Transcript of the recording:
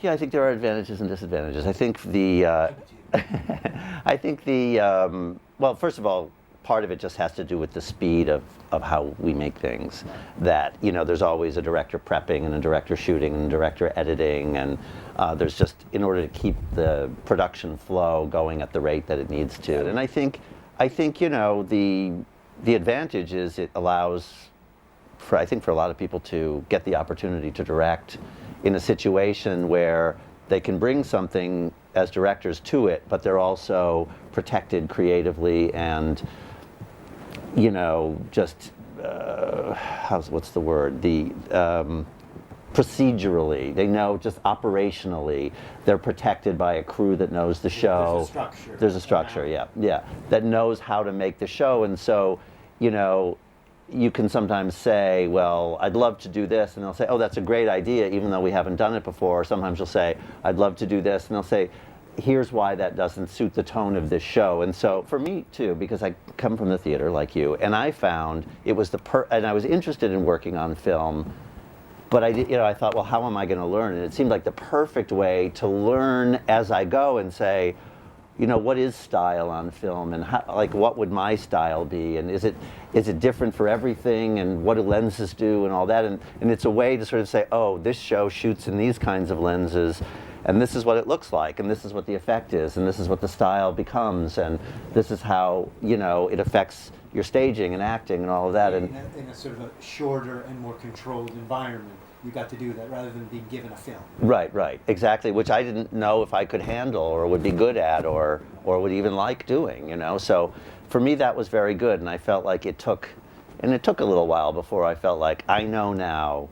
Yeah, I think there are advantages and disadvantages. I think the, I think the, well, first of all, part of it just has to do with the speed of how we make things. That, you know, there's always a director prepping and a director shooting and a director editing, and there's just, in order to keep the production flow going at the rate that it needs to. And I think, you know, the advantage is it allows, I think, for a lot of people to get the opportunity to direct in a situation where they can bring something as directors to it, but they're also protected creatively and, you know, just, what's the word? Procedurally, they know, just operationally, they're protected by a crew that knows the show. There's a structure. There's a structure, yeah, that knows how to make the show, and so, you know, you can sometimes say, well, I'd love to do this, and they'll say, oh, that's a great idea, even though we haven't done it before. Or sometimes you'll say, I'd love to do this, and they'll say, here's why that doesn't suit the tone of this show. And so for me too, because I come from the theater like you, and I found it was and I was interested in working on film, but I thought, well, how am I going to learn? And it seemed like the perfect way to learn as I go and say, you know, what is style on film, and how, like, what would my style be, and is it different for everything, and what do lenses do, and all that, and it's a way to sort of say, oh, this show shoots in these kinds of lenses, and this is what it looks like, and this is what the effect is, and this is what the style becomes, and this is how, you know, it affects your staging and acting and all of that. And in a sort of a shorter and more controlled environment, you got to do that rather than being given a film. Right, exactly, which I didn't know if I could handle or would be good at or would even like doing, you know. So for me that was very good, and I felt like it took a little while before I felt like I know now